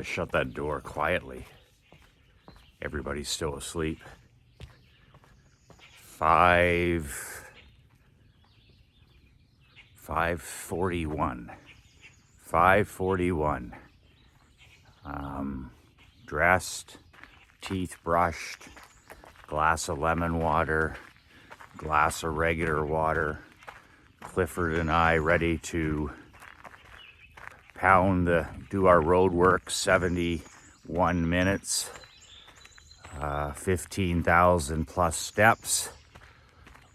I shut that door quietly. Everybody's still asleep. 5:41. 5:41. Dressed, teeth brushed, glass of lemon water, glass of regular water. Clifford and I ready to do our road work, 71 minutes, 15,000 plus steps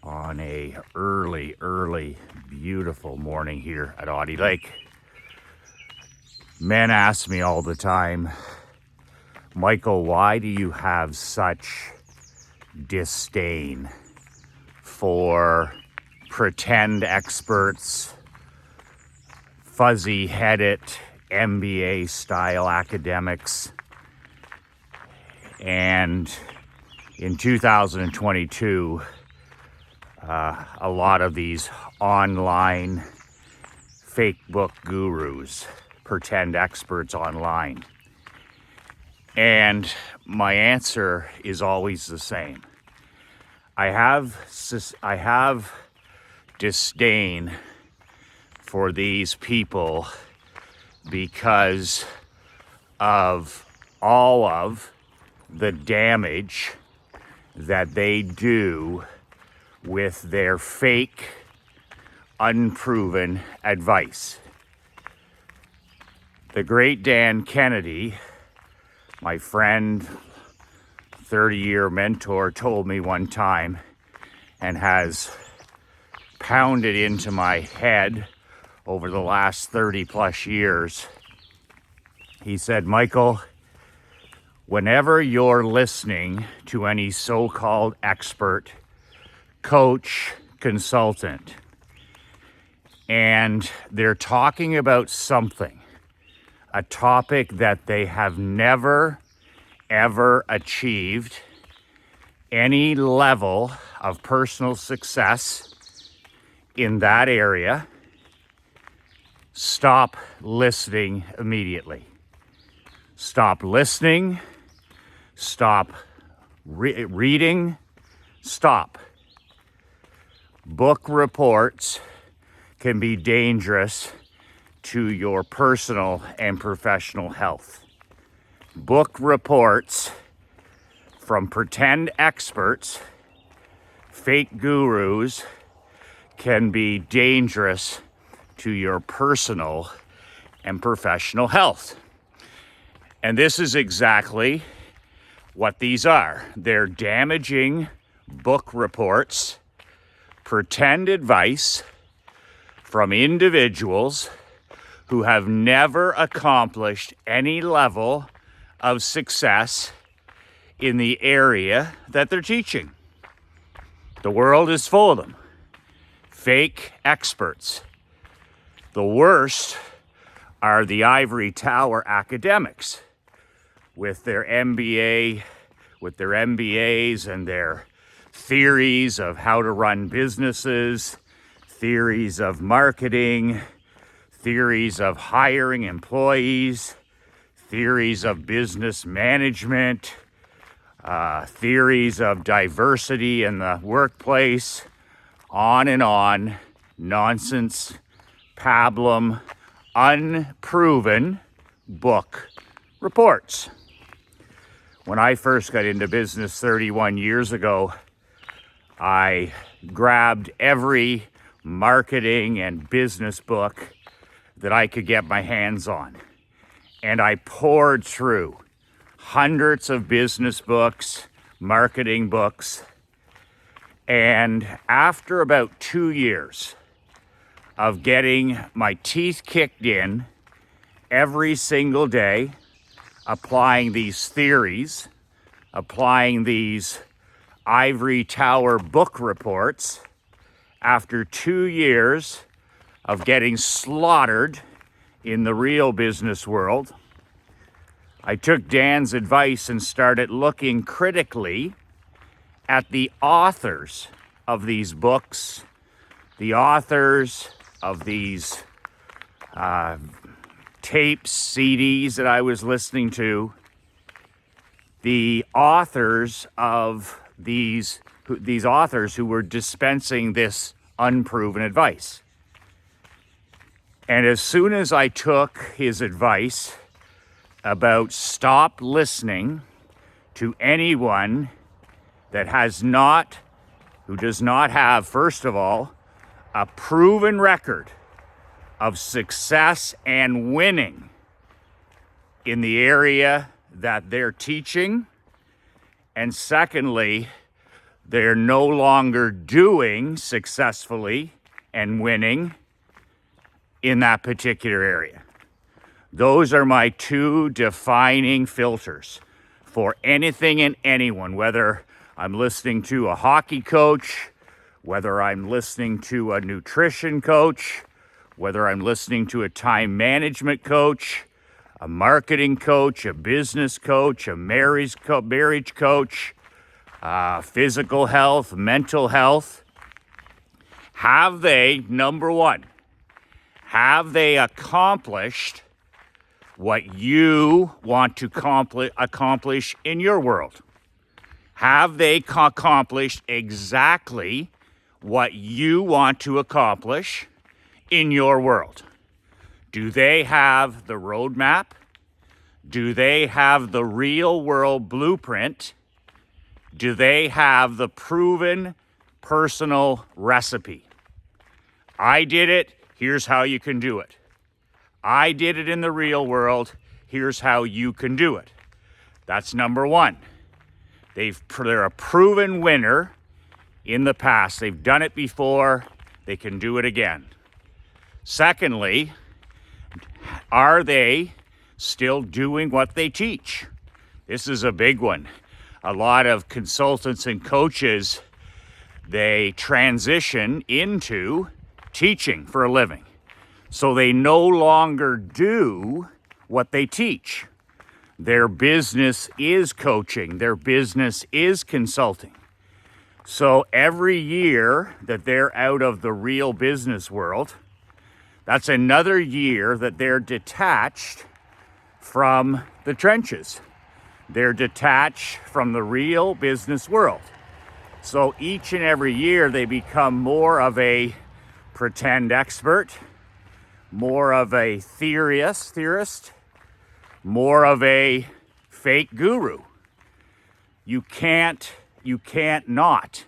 on a early, beautiful morning here at Audie Lake. Men ask me all the time, Michael, why do you have such disdain for pretend experts, fuzzy-headed MBA-style academics? And in 2022, a lot of these online fake book gurus, pretend experts online. And my answer is always the same. I have disdain for these people because of all of the damage that they do with their fake, unproven advice. The great Dan Kennedy, my friend, 30-year mentor, told me one time, and has pounded into my head over the last 30 plus years. He said, Michael, whenever you're listening to any so-called expert, coach, consultant, and they're talking about something, a topic that they have never, ever achieved any level of personal success in that area, stop listening immediately. Stop listening, stop reading, stop. Book reports can be dangerous to your personal and professional health. Book reports from pretend experts, fake gurus, can be dangerous to your personal and professional health. And this is exactly what these are. They're damaging book reports, pretend advice from individuals who have never accomplished any level of success in the area that they're teaching. The world is full of them. Fake experts. The worst are the ivory tower academics with their MBAs and their theories of how to run businesses, theories of marketing, theories of hiring employees, theories of business management, theories of diversity in the workplace, on and on. Nonsense, pablum, unproven book reports. When I first got into business 31 years ago, I grabbed every marketing and business book that I could get my hands on. And I poured through hundreds of business books, marketing books. And after about 2 years of getting my teeth kicked in every single day, applying these theories, applying these ivory tower book reports, after 2 years of getting slaughtered in the real business world, I took Dan's advice and started looking critically at the authors of these books, the authors of these tapes, CDs that I was listening to, the authors of these authors who were dispensing this unproven advice. And as soon as I took his advice about stop listening to anyone that who does not have, first of all, a proven record of success and winning in the area that they're teaching, and secondly, they're no longer doing successfully and winning in that particular area. Those are my two defining filters for anything and anyone, whether I'm listening to a hockey coach, whether I'm listening to a nutrition coach, whether I'm listening to a time management coach, a marketing coach, a business coach, a marriage coach, physical health, mental health. Have they, number one, have they accomplished what you want to accomplish in your world? Have they accomplished exactly what you want to accomplish in your world? Do they have the roadmap? Do they have the real world blueprint? Do they have the proven personal recipe? I did it, here's how you can do it. I did it in the real world, here's how you can do it. That's number one. They're a proven winner in the past. They've done it before, they can do it again. Secondly, are they still doing what they teach? This is a big one. A lot of consultants and coaches, they transition into teaching for a living. So they no longer do what they teach. Their business is coaching. Their business is consulting. So every year that they're out of the real business world, that's another year that they're detached from the trenches. They're detached from the real business world. So each and every year they become more of a pretend expert, more of a theorist, more of a fake guru. You can't not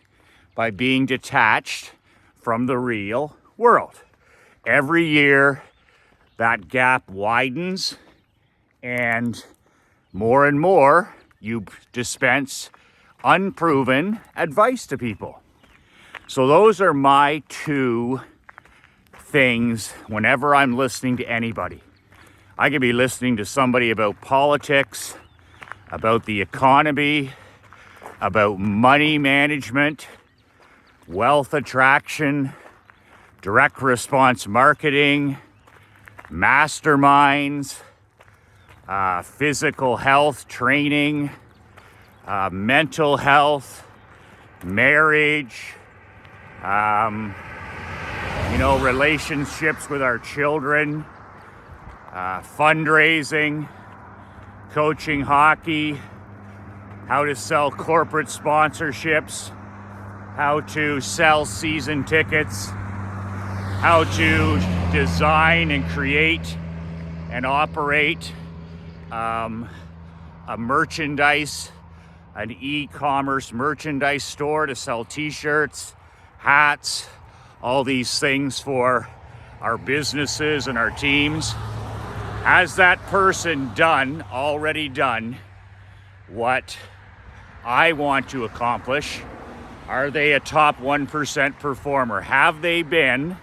by being detached from the real world. Every year that gap widens, and more you dispense unproven advice to people. So those are my two things whenever I'm listening to anybody. I could be listening to somebody about politics, about the economy, about money management, wealth attraction, direct response marketing, masterminds, physical health training, mental health, marriage, relationships with our children, fundraising, coaching hockey, how to sell corporate sponsorships, how to sell season tickets, how to design and create and operate a merchandise, an e-commerce merchandise store to sell t-shirts, hats, all these things for our businesses and our teams. Has that person already done what I want to accomplish? Are they a top 1% performer? Have they been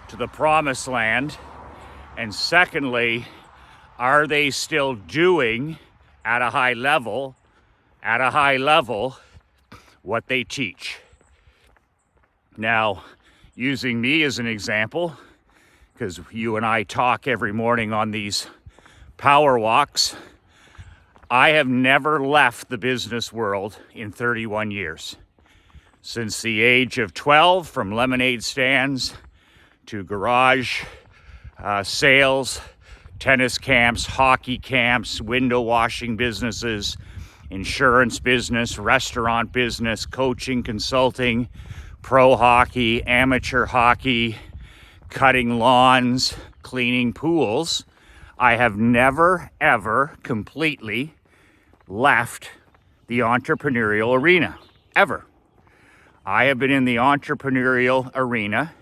to the promised land? And secondly, are they still doing at a high level what they teach? Now, using me as an example, because you and I talk every morning on these power walks, I have never left the business world in 31 years. Since the age of 12, from lemonade stands to garage sales tennis camps, hockey camps, window washing businesses, insurance business, restaurant business, coaching, consulting, pro hockey, amateur hockey, cutting lawns, cleaning pools. I have never, ever completely left the entrepreneurial arena, ever. I have been in the entrepreneurial arena,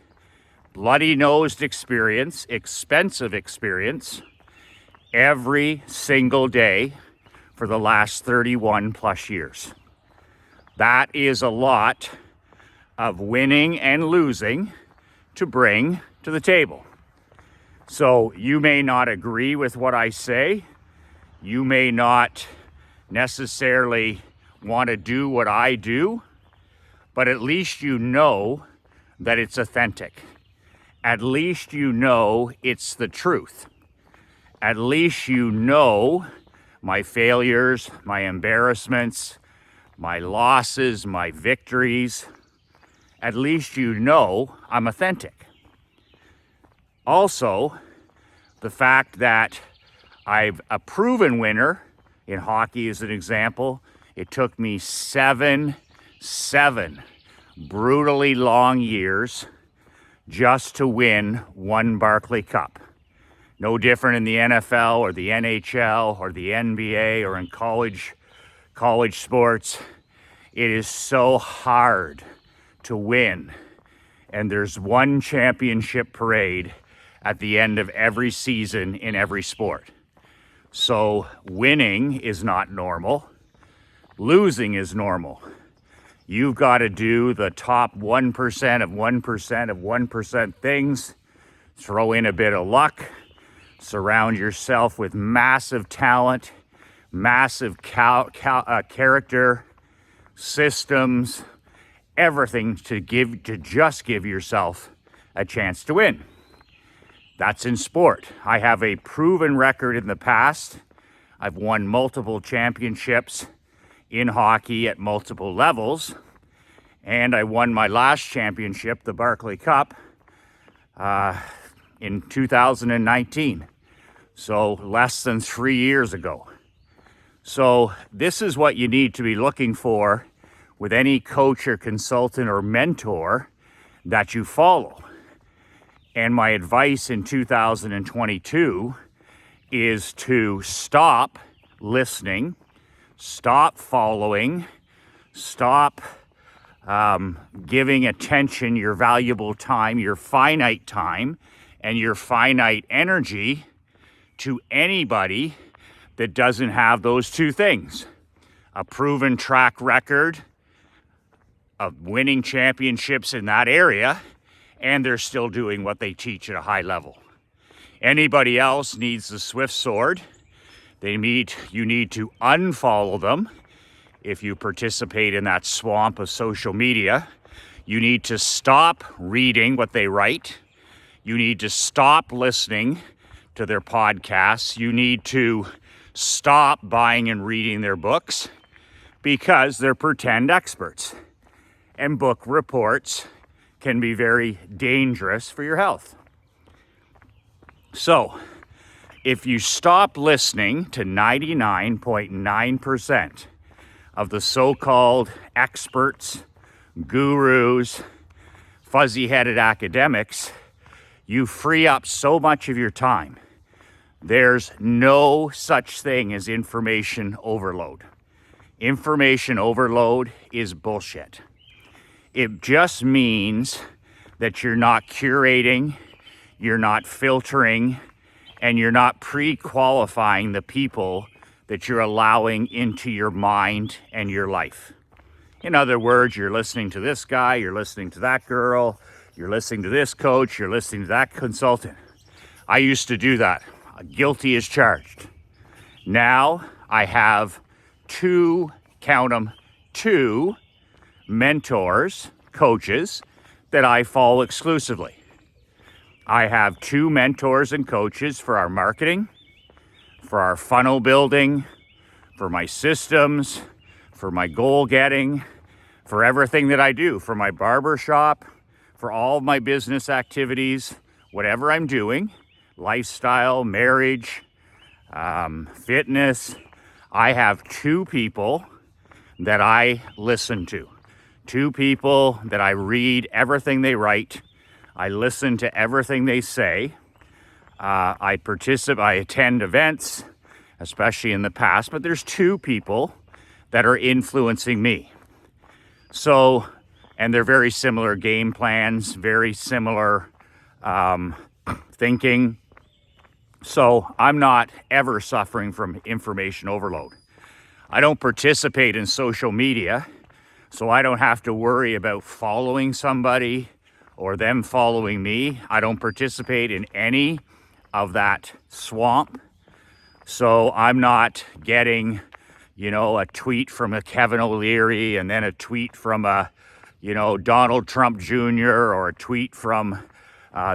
bloody-nosed experience, expensive experience, every single day for the last 31 plus years. That is a lot of winning and losing to bring to the table. So you may not agree with what I say. You may not necessarily want to do what I do, but at least you know that it's authentic. At least you know it's the truth. At least you know my failures, my embarrassments, my losses, my victories. At least you know I'm authentic. Also, the fact that I'm a proven winner in hockey as an example. It took me seven brutally long years just to win one Barclay Cup. No different in the NFL or the NHL or the NBA or in college sports. It is so hard to win. And there's one championship parade at the end of every season in every sport. So winning is not normal. Losing is normal. You've got to do the top 1% of 1% of 1% things. Throw in a bit of luck. Surround yourself with massive talent, massive character, systems, everything to just give yourself a chance to win. That's in sport. I have a proven record in the past. I've won multiple championships in hockey at multiple levels. And I won my last championship, the Barclay Cup, in 2019. So less than 3 years ago. So this is what you need to be looking for with any coach or consultant or mentor that you follow. And my advice in 2022 is to stop listening, stop following, stop giving attention, your valuable time, your finite time, and your finite energy to anybody that doesn't have those two things. A proven track record of winning championships in that area, and they're still doing what they teach at a high level. Anybody else needs the swift sword. You need to unfollow them if you participate in that swamp of social media. You need to stop reading what they write. You need to stop listening to their podcasts. You need to stop buying and reading their books because they're pretend experts. And book reports can be very dangerous for your health. So, if you stop listening to 99.9% of the so-called experts, gurus, fuzzy-headed academics, you free up so much of your time. There's no such thing as information overload. Information overload is bullshit. It just means that you're not curating, you're not filtering, and you're not pre-qualifying the people that you're allowing into your mind and your life. In other words, you're listening to this guy, you're listening to that girl, you're listening to this coach, you're listening to that consultant. I used to do that. Guilty as charged. Now I have two mentors, coaches that I follow exclusively. I have two mentors and coaches for our marketing, for our funnel building, for my systems, for my goal getting, for everything that I do, for my barber shop, for all of my business activities, whatever I'm doing. lifestyle, marriage, fitness. I have two people that I listen to. Two people that I read everything they write. I listen to everything they say. I attend events, especially in the past, but there's two people that are influencing me. So, and they're very similar game plans, very similar thinking. So I'm not ever suffering from information overload. I don't participate in social media, so I don't have to worry about following somebody or them following me. I don't participate in any of that swamp. So I'm not getting, a tweet from a Kevin O'Leary and then a tweet from a, Donald Trump Jr. or a tweet from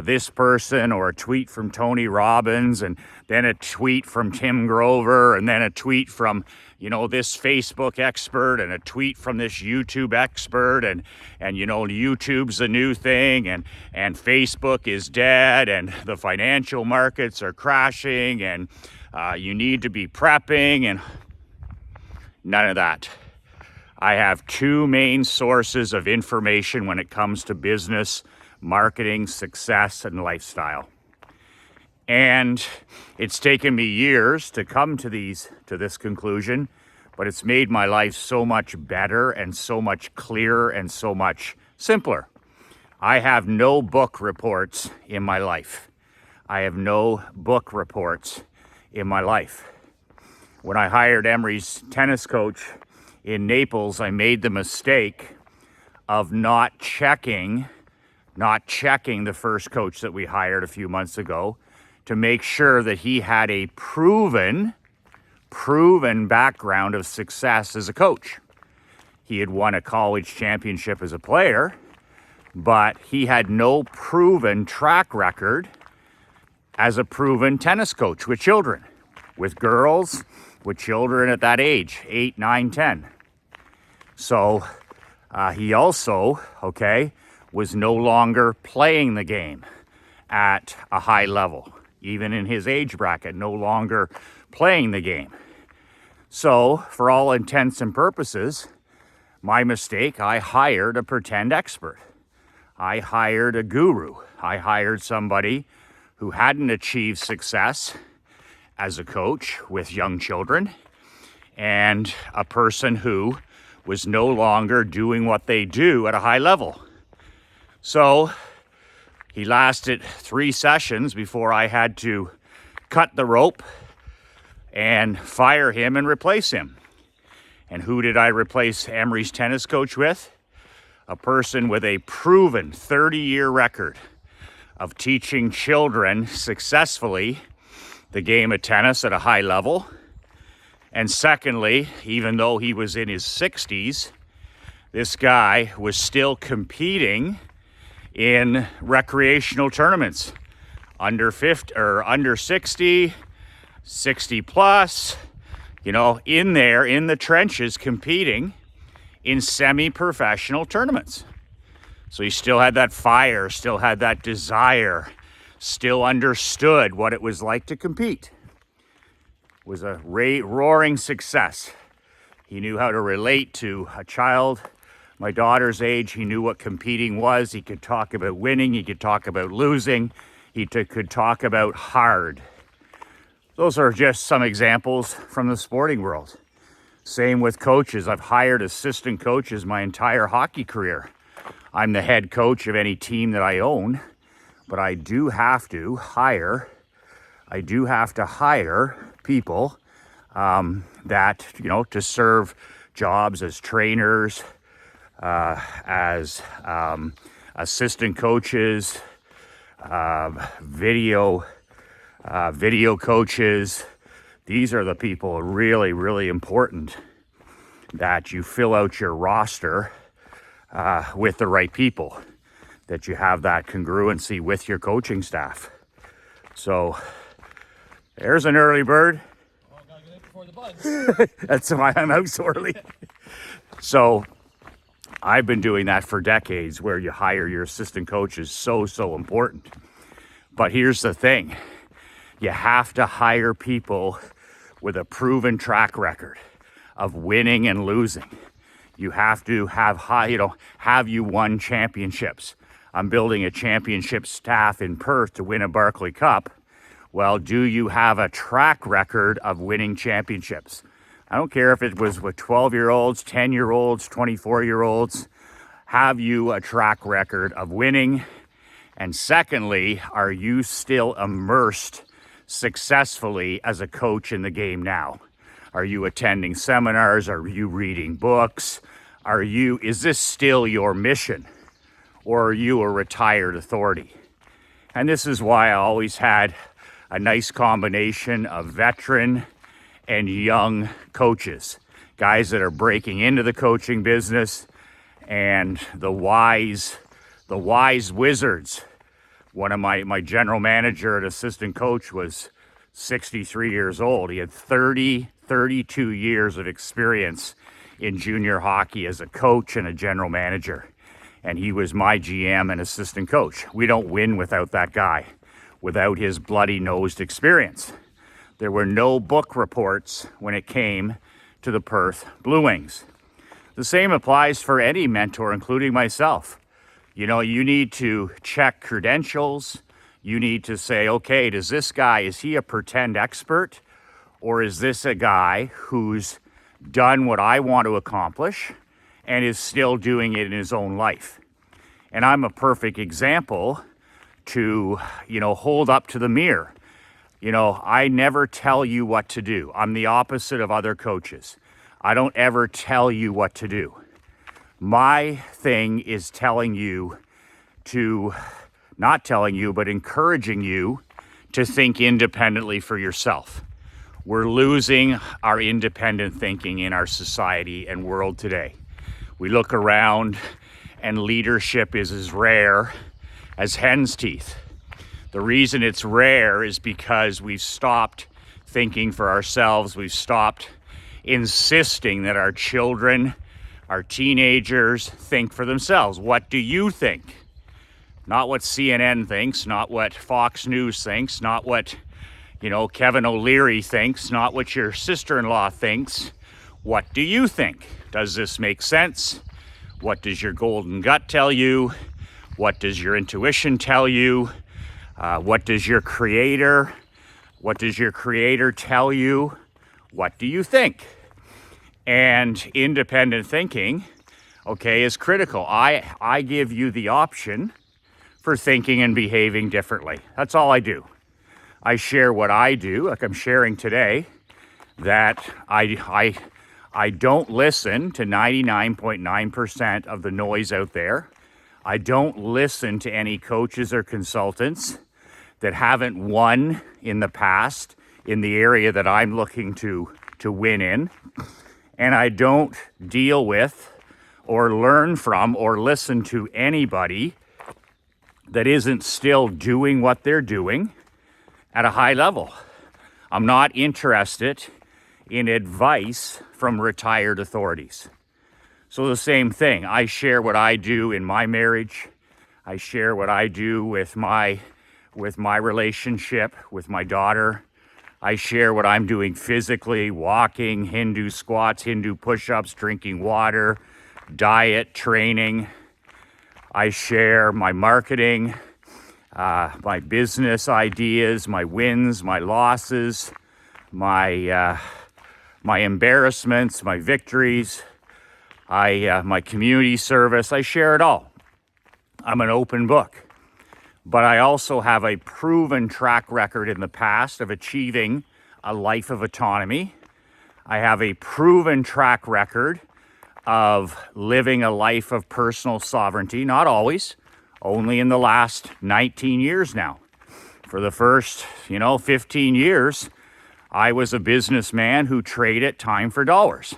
this person or a tweet from Tony Robbins and then a tweet from Tim Grover and then a tweet from, this Facebook expert and a tweet from this YouTube expert and YouTube's the new thing and Facebook is dead and the financial markets are crashing and you need to be prepping and none of that. I have two main sources of information when it comes to business, marketing, success, and lifestyle. And it's taken me years to come to this conclusion, but it's made my life so much better and so much clearer and so much simpler. I have no book reports in my life. I have no book reports in my life. When I hired Emery's tennis coach in Naples, I made the mistake of not checking the first coach that we hired a few months ago to make sure that he had a proven background of success as a coach. He had won a college championship as a player, but he had no proven track record as a proven tennis coach with children, with girls, with children at that age, 8, 9, 10. So he also, was no longer playing the game at a high level, even in his age bracket, no longer playing the game. So for all intents and purposes, my mistake, I hired a pretend expert. I hired a guru. I hired somebody who hadn't achieved success as a coach with young children and a person who was no longer doing what they do at a high level. So he lasted 3 sessions before I had to cut the rope and fire him and replace him. And who did I replace Emery's tennis coach with? A person with a proven 30-year record of teaching children successfully the game of tennis at a high level. And secondly, even though he was in his 60s, this guy was still competing in recreational tournaments, under 50 or under 60, 60 plus, in there in the trenches competing in semi-professional tournaments. So he still had that fire, still had that desire, still understood what it was like to compete. It was a roaring success. He knew how to relate to a child my daughter's age. He knew what competing was. He could talk about winning. He could talk about losing. He could talk about hard. Those are just some examples from the sporting world. Same with coaches. I've hired assistant coaches my entire hockey career. I'm the head coach of any team that I own, but I do have to hire people that, to serve jobs as trainers, as assistant coaches, video coaches. These are the people really, really important that you fill out your roster with the right people, that you have that congruency with your coaching staff. So there's an early bird. Oh, gotta get it before the buds. That's why I'm out so early. So I've been doing that for decades, where you hire your assistant coach is so important. But here's the thing. You have to hire people with a proven track record of winning and losing. You have to have have you won championships? I'm building a championship staff in Perth to win a Barclay Cup. Well, do you have a track record of winning championships? I don't care if it was with 12-year-olds, 10-year-olds, 24-year-olds. Have you a track record of winning? And secondly, are you still immersed successfully as a coach in the game now? Are you attending seminars? Are you reading books? Is this still your mission? Or are you a retired authority? And this is why I always had a nice combination of veteran and young coaches, guys that are breaking into the coaching business, and the wise wizards. One of my general manager and assistant coach was 63 years old. He had 32 years of experience in junior hockey as a coach and a general manager. And he was my GM and assistant coach. We don't win without that guy, without his bloody-nosed experience. There were no book reports when it came to the Perth Blue Wings. The same applies for any mentor, including myself. You know, you need to check credentials. You need to say, okay, is he a pretend expert? Or is this a guy who's done what I want to accomplish and is still doing it in his own life? And I'm a perfect example to, hold up to the mirror. I never tell you what to do. I'm the opposite of other coaches. I don't ever tell you what to do. My thing is not telling you, but encouraging you to think independently for yourself. We're losing our independent thinking in our society and world today. We look around and leadership is as rare as hen's teeth. The reason it's rare is because we've stopped thinking for ourselves. We've stopped insisting that our children, our teenagers think for themselves. What do you think? Not what CNN thinks, not what Fox News thinks, not what, Kevin O'Leary thinks, not what your sister-in-law thinks. What do you think? Does this make sense? What does your golden gut tell you? What does your intuition tell you? What does your creator tell you? What do you think? And independent thinking, is critical. I give you the option for thinking and behaving differently. That's all I do. I share what I do, like I'm sharing today, that I don't listen to 99.9% of the noise out there. I don't listen to any coaches or consultants that haven't won in the past in the area that I'm looking to win in. And I don't deal with or learn from or listen to anybody that isn't still doing what they're doing at a high level. I'm not interested in advice from retired authorities. So the same thing, I share what I do in my marriage. I share what I do with my relationship with my daughter. I share what I'm doing physically, walking, Hindu squats, Hindu push-ups, drinking water, diet, training. I share my marketing, my business ideas, my wins, my losses, my embarrassments, my victories, my community service. I share it all. I'm an open book. But I also have a proven track record in the past of achieving a life of autonomy. I have a proven track record of living a life of personal sovereignty, not always, only in the last 19 years now. For the first, 15 years, I was a businessman who traded time for dollars.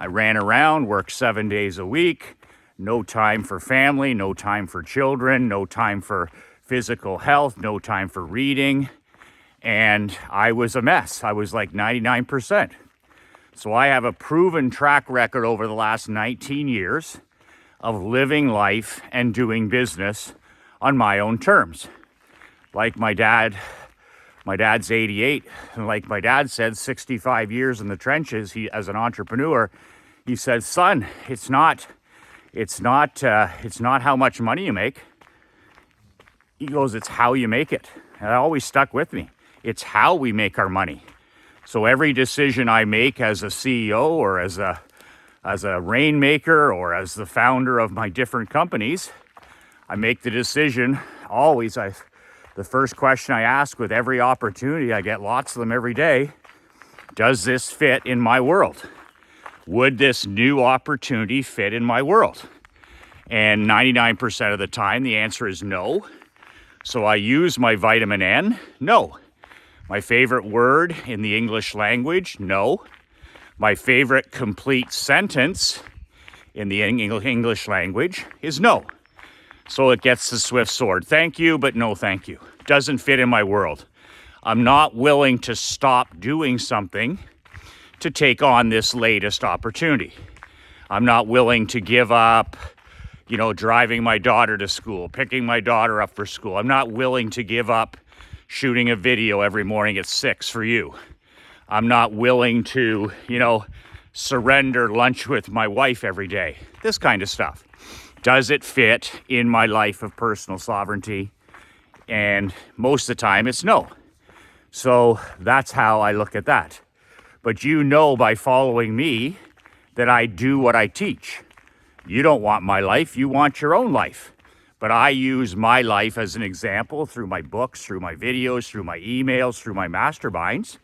I ran around, worked 7 days a week, no time for family, no time for children, no time for physical health, no time for reading, and I was a mess. I was like 99%. So I have a proven track record over the last 19 years of living life and doing business on my own terms. Like my dad My dad's 88. And like my dad said, 65 years in the trenches, he, as an entrepreneur, he said, son, it's not how much money you make. He goes, it's how you make it. And that always stuck with me. It's how we make our money. So every decision I make as a CEO or as a rainmaker or as the founder of my different companies, I make the decision always. The first question I ask with every opportunity, I get lots of them every day, does this fit in my world? Would this new opportunity fit in my world? And 99% of the time, the answer is no. So I use my vitamin N, no. My favorite word in the English language, no. My favorite complete sentence in the English language is no. So it gets the swift sword. Thank you, but no thank you. Doesn't fit in my world. I'm not willing to stop doing something to take on this latest opportunity. I'm not willing to give up, driving my daughter to school, picking my daughter up for school. I'm not willing to give up shooting a video every morning at 6 for you. I'm not willing to, surrender lunch with my wife every day. This kind of stuff. Does it fit in my life of personal sovereignty? And most of the time it's no. So that's how I look at that. But by following me that I do what I teach. You don't want my life, you want your own life. But I use my life as an example through my books, through my videos, through my emails, through my masterminds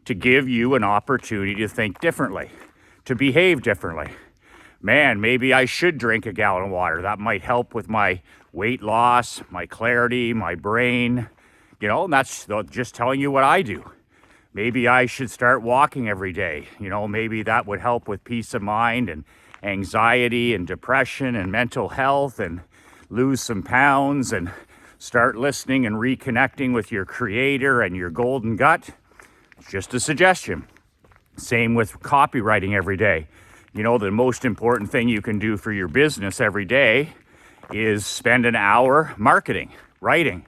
to give you an opportunity to think differently, to behave differently. Man, maybe I should drink a gallon of water. That might help with my weight loss, my clarity, my brain. And that's just telling you what I do. Maybe I should start walking every day. Maybe that would help with peace of mind and anxiety and depression and mental health and lose some pounds and start listening and reconnecting with your creator and your golden gut. It's just a suggestion. Same with copywriting every day. The most important thing you can do for your business every day is spend an hour marketing, writing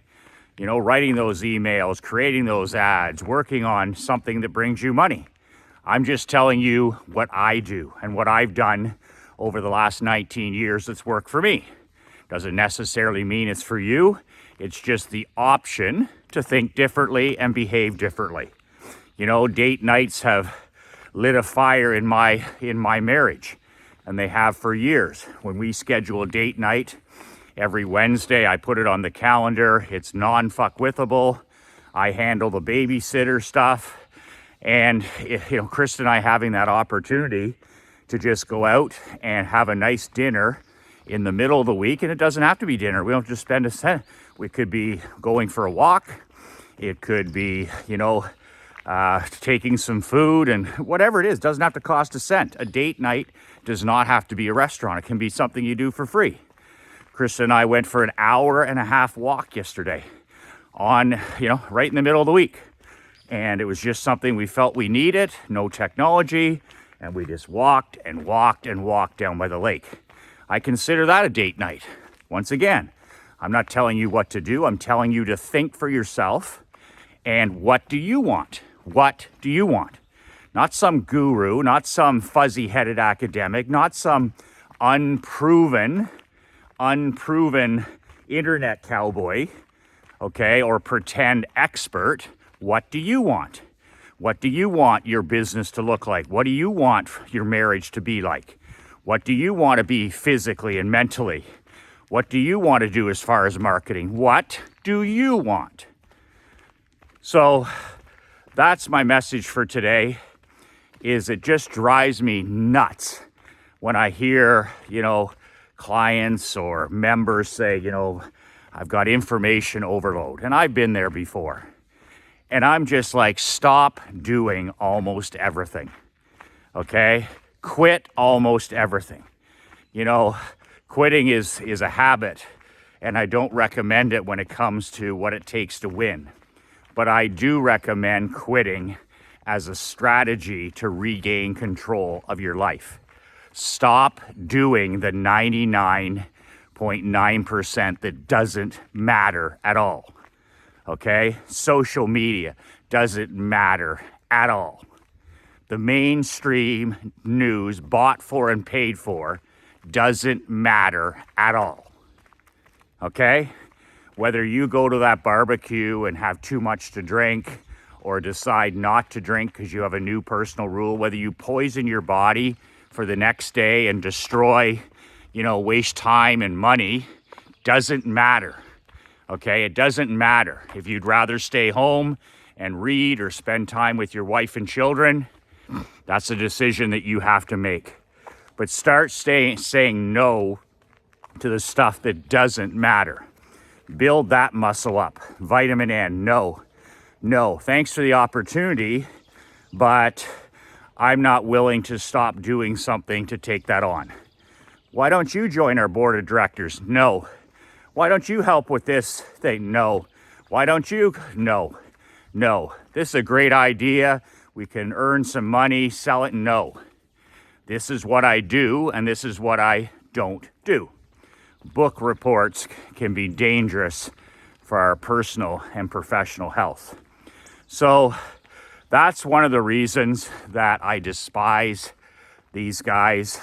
those emails, creating those ads, working on something that brings you money. I'm just telling you what I do and what I've done over the last 19 years that's worked for me. Doesn't necessarily mean it's for you. It's just the option to think differently and behave differently. Date nights have lit a fire in my marriage, and they have for years. When we schedule a date night, every Wednesday, I put it on the calendar. It's non-fuck-withable. I handle the babysitter stuff. And, Krista and I having that opportunity to just go out and have a nice dinner in the middle of the week. And it doesn't have to be dinner. We don't just spend a cent. We could be going for a walk. It could be, taking some food and whatever it is. Doesn't have to cost a cent. A date night does not have to be a restaurant. It can be something you do for free. Krista and I went for an hour and a half walk yesterday on, right in the middle of the week. And it was just something we felt we needed, no technology, and we just walked and walked and walked down by the lake. I consider that a date night. Once again, I'm not telling you what to do. I'm telling you to think for yourself. And what do you want? What do you want? Not some guru, not some fuzzy-headed academic, not some unproven internet cowboy, okay, or pretend expert. What do you want? What do you want your business to look like? What do you want your marriage to be like? What do you want to be physically and mentally? What do you want to do as far as marketing? What do you want? So that's my message for today, is it just drives me nuts when I hear, clients or members say, I've got information overload. And I've been there before. And I'm just like, stop doing almost everything. Okay? Quit almost everything. Quitting is a habit, and I don't recommend it when it comes to what it takes to win. But I do recommend quitting as a strategy to regain control of your life. Stop doing the 99.9% that doesn't matter at all. Okay? Social media doesn't matter at all. The mainstream news, bought for and paid for, doesn't matter at all. Okay? Whether you go to that barbecue and have too much to drink or decide not to drink because you have a new personal rule, whether you poison your body for the next day and destroy, waste time and money, doesn't matter. Okay? It doesn't matter. If you'd rather stay home and read or spend time with your wife and children, that's a decision that you have to make. But start saying no to the stuff that doesn't matter. Build that muscle up. Vitamin N, no. Thanks for the opportunity, but I'm not willing to stop doing something to take that on. Why don't you join our board of directors? No. Why don't you help with this thing? No. Why don't you? No. This is a great idea. We can earn some money, sell it. No. This is what I do, and this is what I don't do. Book reports can be dangerous for our personal and professional health. So that's one of the reasons that I despise these guys.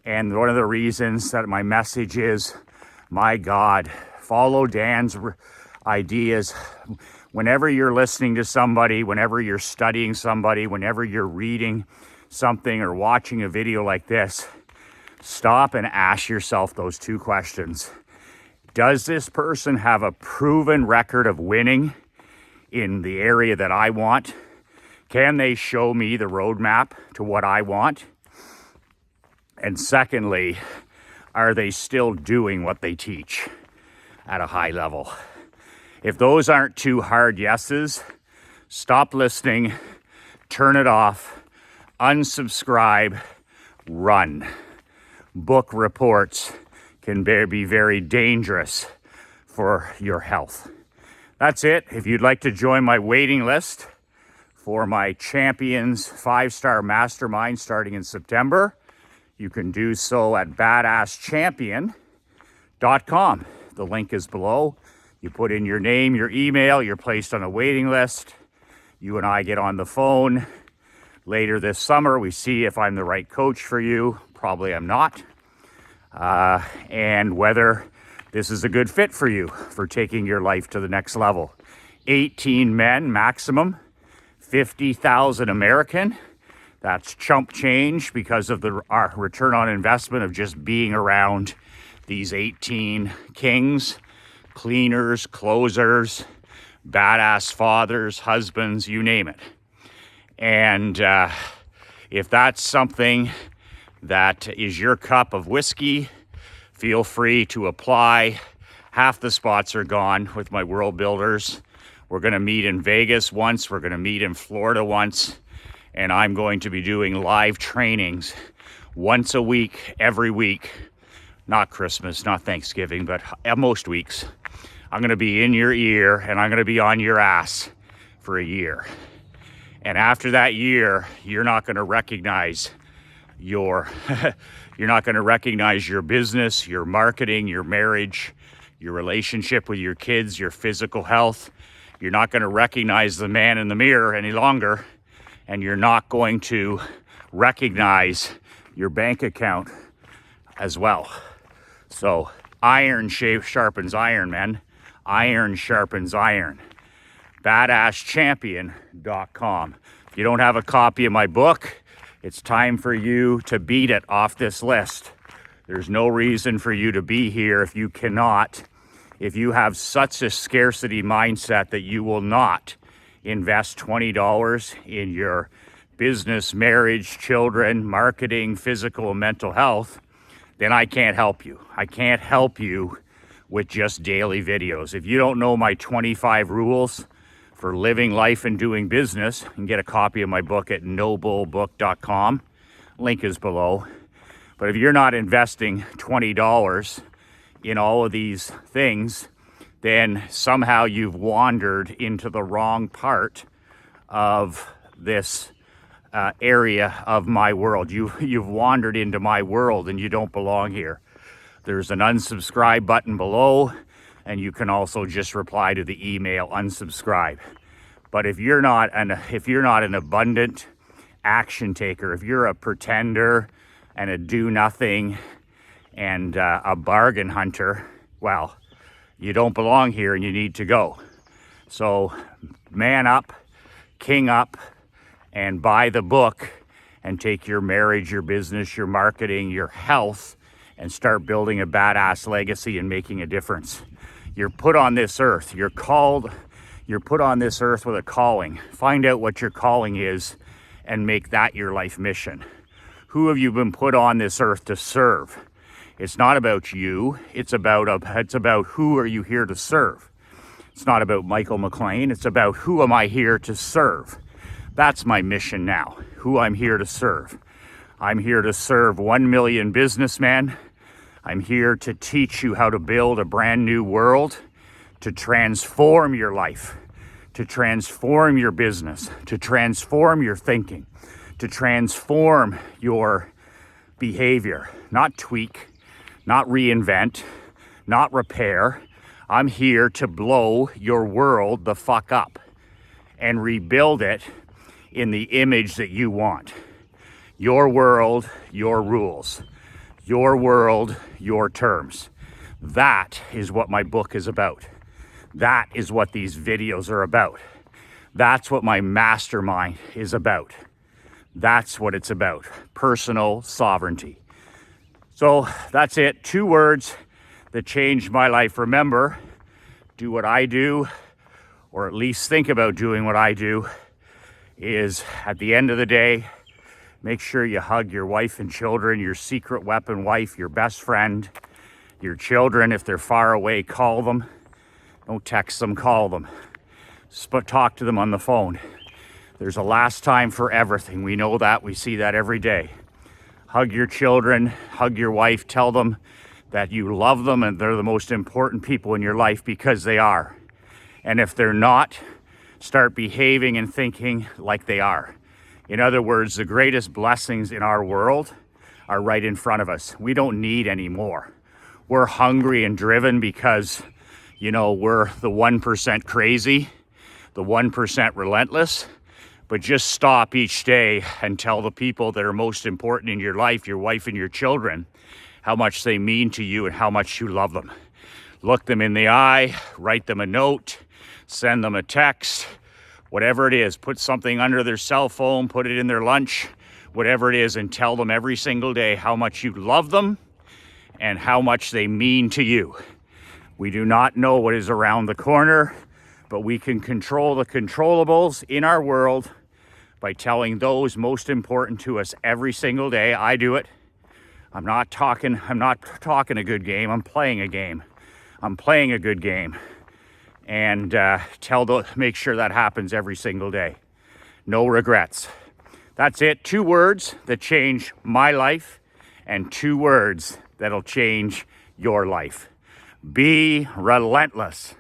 And one of the reasons that my message is, my God, follow Dan's ideas. Whenever you're listening to somebody, whenever you're studying somebody, whenever you're reading something or watching a video like this, stop and ask yourself those two questions. Does this person have a proven record of winning in the area that I want? Can they show me the roadmap to what I want? And secondly, are they still doing what they teach at a high level? If those aren't two hard yeses, stop listening, turn it off, unsubscribe, run. Book reports can be very dangerous for your health. That's it. If you'd like to join my waiting list for my Champions 5-Star Mastermind starting in September, you can do so at badasschampion.com. The link is below. You put in your name, your email, you're placed on a waiting list. You and I get on the phone. Later this summer, we see if I'm the right coach for you. Probably I'm not. And whether this is a good fit for you for taking your life to the next level. 18 men maximum, 50,000 American. That's chump change because of our return on investment of just being around these 18 kings, cleaners, closers, badass fathers, husbands, you name it. And if that's something that is your cup of whiskey, feel free to apply. Half the spots are gone with my world builders. We're going to meet in Vegas once. We're going to meet in Florida once. And I'm going to be doing live trainings once a week, every week. Not Christmas, not Thanksgiving, but most weeks. I'm going to be in your ear and I'm going to be on your ass for a year. And after that year, you're not going to recognize your business, your marketing, your marriage, your relationship with your kids, your physical health. You're not going to recognize the man in the mirror any longer, and you're not going to recognize your bank account as well. So iron sharpens iron, men. Iron sharpens iron. badasschampion.com. If you don't have a copy of my book, it's time for you to beat it off this list. There's no reason for you to be here if you cannot. If you have such a scarcity mindset that you will not invest $20 in your business, marriage, children, marketing, physical, and mental health, then I can't help you. I can't help you with just daily videos. If you don't know my 25 rules for living life and doing business, you can get a copy of my book at nobullbook.com. Link is below. But if you're not investing $20 in all of these things, then somehow you've wandered into the wrong part of this area of my world. You've wandered into my world and you don't belong here. There's an unsubscribe button below, And you can also just reply to the email, unsubscribe. But if you're not an abundant action taker, if you're a pretender and a do nothing and a bargain hunter, well, you don't belong here and you need to go. So man up, king up, and buy the book and take your marriage, your business, your marketing, your health, and start building a badass legacy and making a difference. You're put on this earth. You're put on this earth with a calling. Find out what your calling is and make that your life mission. Who have you been put on this earth to serve? It's not about you. It's about who are you here to serve. It's not about Michael McLean. It's about who am I here to serve. That's my mission now, who I'm here to serve. I'm here to serve 1 million businessmen. I'm here to teach you how to build a brand new world, to transform your life, to transform your business, to transform your thinking, to transform your behavior, not tweak, not reinvent, not repair. I'm here to blow your world the fuck up and rebuild it in the image that you want. Your world, your rules. Your world, your terms. That is what my book is about. That is what these videos are about. That's what my mastermind is about. That's what it's about. Personal sovereignty. So that's it. 2 words that changed my life. Remember, do what I do, or at least think about doing what I do, is at the end of the day, make sure you hug your wife and children, your secret weapon wife, your best friend, your children. If they're far away, call them. Don't text them, call them. Talk to them on the phone. There's a last time for everything. We know that. We see that every day. Hug your children, hug your wife, tell them that you love them and they're the most important people in your life, because they are. And if they're not, start behaving and thinking like they are. In other words, the greatest blessings in our world are right in front of us. We don't need any more. We're hungry and driven because, we're the 1% crazy, the 1% relentless. But just stop each day and tell the people that are most important in your life, your wife and your children, how much they mean to you and how much you love them. Look them in the eye, write them a note, send them a text, whatever it is. Put something under their cell phone, put it in their lunch, whatever it is, and tell them every single day how much you love them and how much they mean to you. We do not know what is around the corner, but we can control the controllables in our world by telling those most important to us every single day. I do it. I'm not talking a good game. I'm playing a game. I'm playing a good game. And make sure that happens every single day. No regrets. That's it. 2 words that change my life and 2 words that'll change your life. Be relentless.